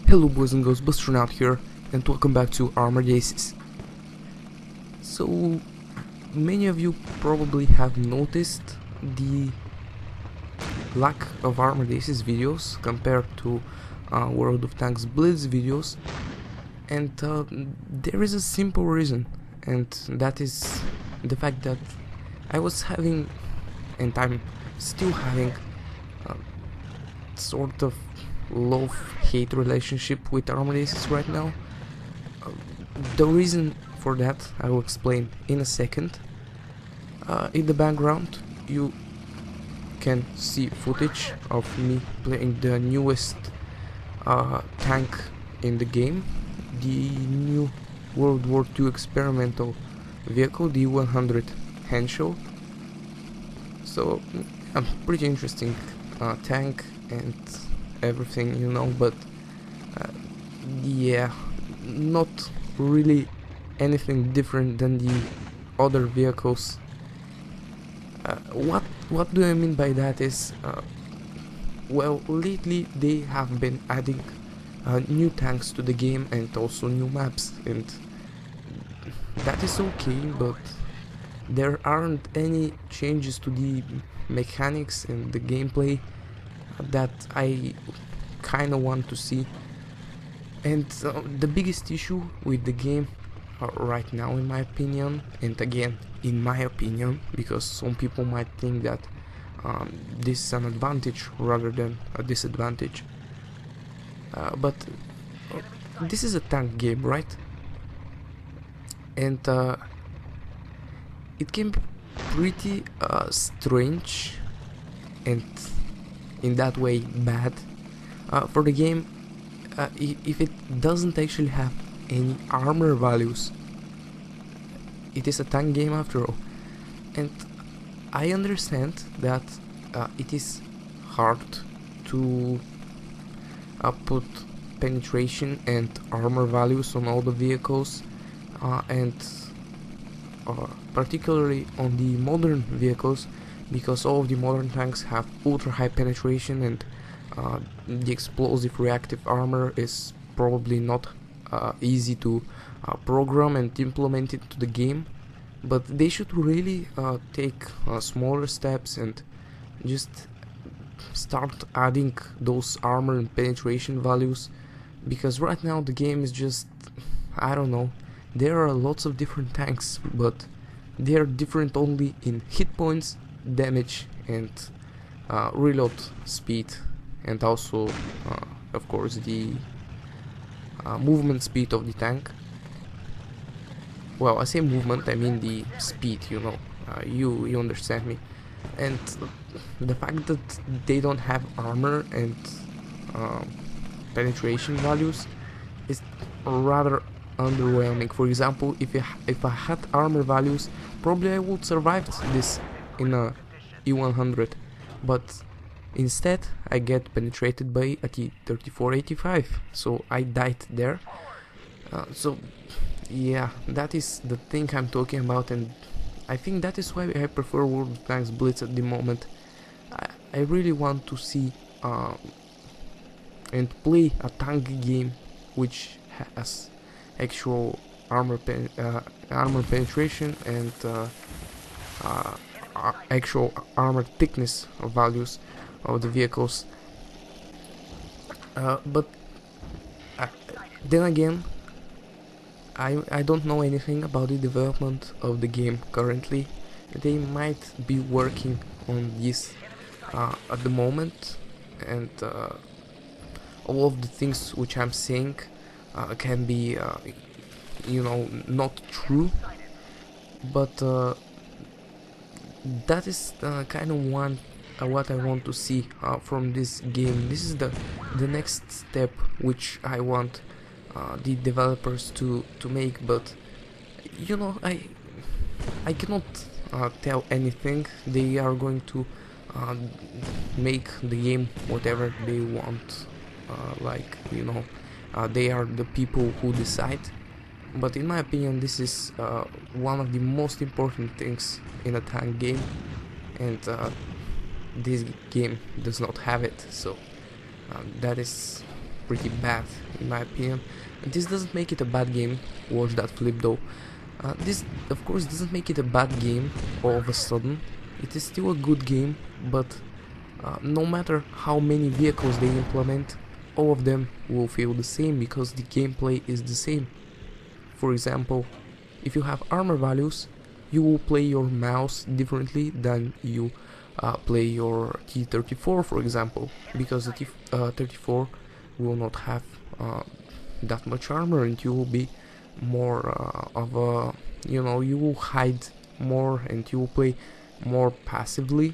Hello boys and girls, Busternaut here, and welcome back to Armour. So, many of you probably have noticed the lack of Armour videos compared to World of Tanks Blitz videos, and there is a simple reason, and that is the fact that I was having, and I'm still having, sort of love-hate relationship with Armour right now. The reason for that I will explain in a second. In the background you can see footage of me playing the newest tank in the game, the new World War II experimental vehicle, the 100 Henschel. So a pretty interesting tank and everything, you know, but yeah, not really anything different than the other vehicles. What do I mean by that is, well, lately they have been adding new tanks to the game and also new maps, and that is okay, but there aren't any changes to the mechanics and the gameplay that I kinda want to see. And the biggest issue with the game right now, in my opinion, and again in my opinion, because some people might think that this is an advantage rather than a disadvantage, but this is a tank game, right? And it can be pretty strange and in that way bad for the game if it doesn't actually have any armor values. It is a tank game after all, and I understand that it is hard to put penetration and armor values on all the vehicles, and particularly on the modern vehicles, because all of the modern tanks have ultra high penetration, and the explosive reactive armor is probably not easy to program and implement into the game. But they should really take smaller steps and just start adding those armor and penetration values, because right now the game is just, I don't know, there are lots of different tanks, but they are different only in hit points, damage, and reload speed, and also of course the movement speed of the tank. Well, I say movement, I mean the speed, you know, you understand me. And the fact that they don't have armor and penetration values is rather underwhelming. For example, if I had armor values, probably I would survive this in a E100, but instead I get penetrated by a T-3485, so I died there. So yeah, that is the thing I'm talking about, and I think that is why I prefer World of Tanks Blitz at the moment. I really want to see and play a tank game which has actual armor penetration and actual armor thickness values of the vehicles. But then again, I don't know anything about the development of the game currently. They might be working on this at the moment, and all of the things which I'm saying can be, you know, not true, but that is kind of what I want to see from this game. This is the next step which I want the developers to make, but you know, I cannot tell anything. They are going to make the game whatever they want, like, you know, they are the people who decide. But in my opinion, this is one of the most important things in a tank game, and this game does not have it, so that is pretty bad in my opinion. This doesn't make it a bad game. Watch that flip though. This of course doesn't make it a bad game all of a sudden. It is still a good game, but no matter how many vehicles they implement, all of them will feel the same because the gameplay is the same. For example, if you have armor values, you will play your mouse differently than you play your T-34, for example, because the T-34 will not have that much armor, and you will be more of a, you know, you will hide more and you will play more passively,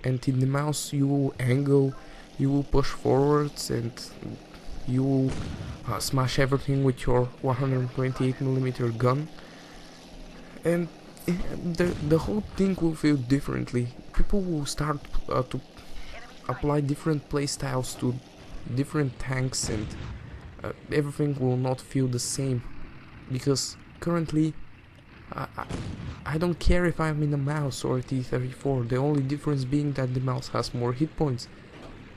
and in the mouse you will angle, you will push forwards, and you will smash everything with your 128mm gun, and the whole thing will feel differently. People will start to apply different playstyles to different tanks, and everything will not feel the same, because currently I don't care if I'm in a mouse or a T-34, the only difference being that the mouse has more hit points.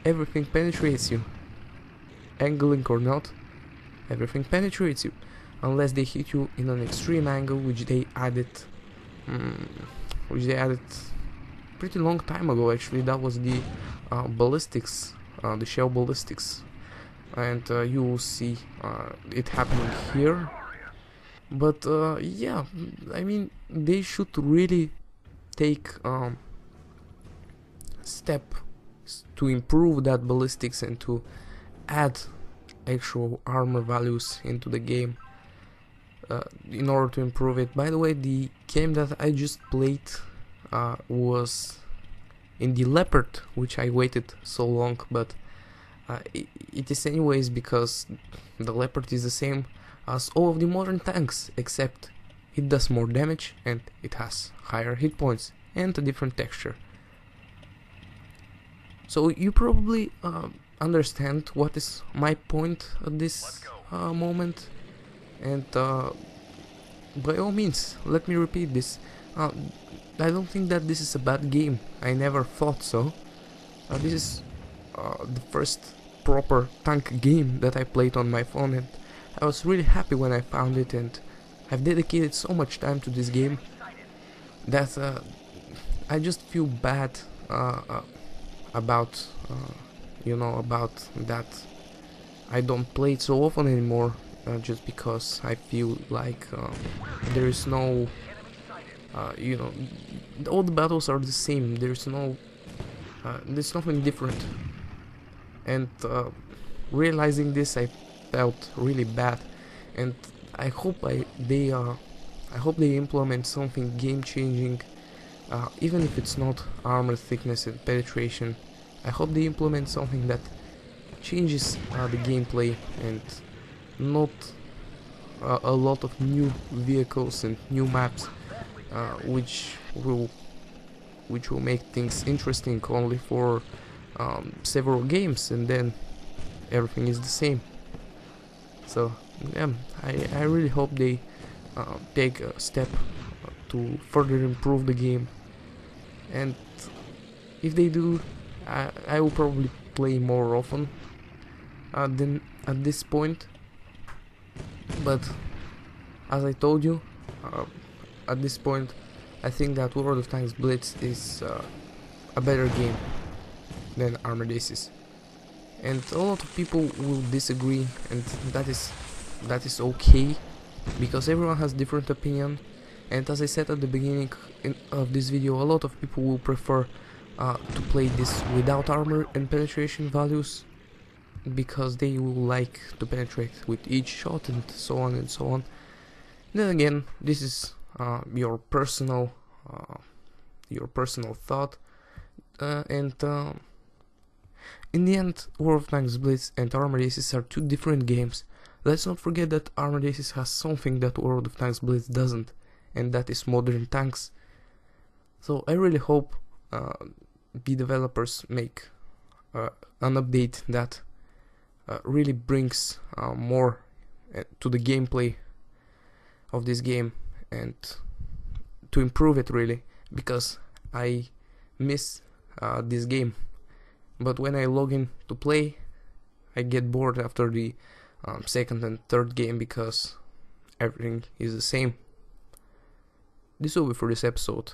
Everything penetrates you, angling or not, everything penetrates you, unless they hit you in an extreme angle, which they added pretty long time ago actually. That was the ballistics, the shell ballistics, and you will see it happening here. But yeah, I mean, they should really take step to improve that ballistics and to add actual armor values into the game in order to improve it. By the way, the game that I just played was in the Leopard, which I waited so long, but it is anyways because the Leopard is the same as all of the modern tanks, except it does more damage and it has higher hit points and a different texture. So you probably understand what is my point at this moment, and by all means, let me repeat this. I don't think that this is a bad game. I never thought so. This is the first proper tank game that I played on my phone, and I was really happy when I found it, and I've dedicated so much time to this game that I just feel bad about you know, about that I don't play it so often anymore, just because I feel like there is no you know, all the battles are the same. There's nothing different, and realizing this, I felt really bad, and I hope they implement something game-changing, even if it's not armor thickness and penetration. I hope they implement something that changes the gameplay, and not a lot of new vehicles and new maps, which will make things interesting only for several games, and then everything is the same. So yeah, I really hope they take a step to further improve the game, and if they do, I will probably play more often than at this point. But as I told you, at this point I think that World of Tanks Blitz is a better game than Armored Aces, and a lot of people will disagree, and that is okay, because everyone has different opinion. And as I said at the beginning of this video, a lot of people will prefer to play this without armor and penetration values, because they will like to penetrate with each shot, and so on and so on. Then again, this is your personal thought, and in the end, World of Tanks Blitz and Armored Aces are two different games. Let's not forget that Armored Aces has something that World of Tanks Blitz doesn't, and that is modern tanks. So I really hope the developers make an update that really brings more to the gameplay of this game, and to improve it really, because I miss this game. But when I log in to play, I get bored after the second and third game because everything is the same. This will be for this episode.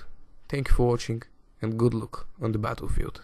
Thank you for watching and good luck on the battlefield.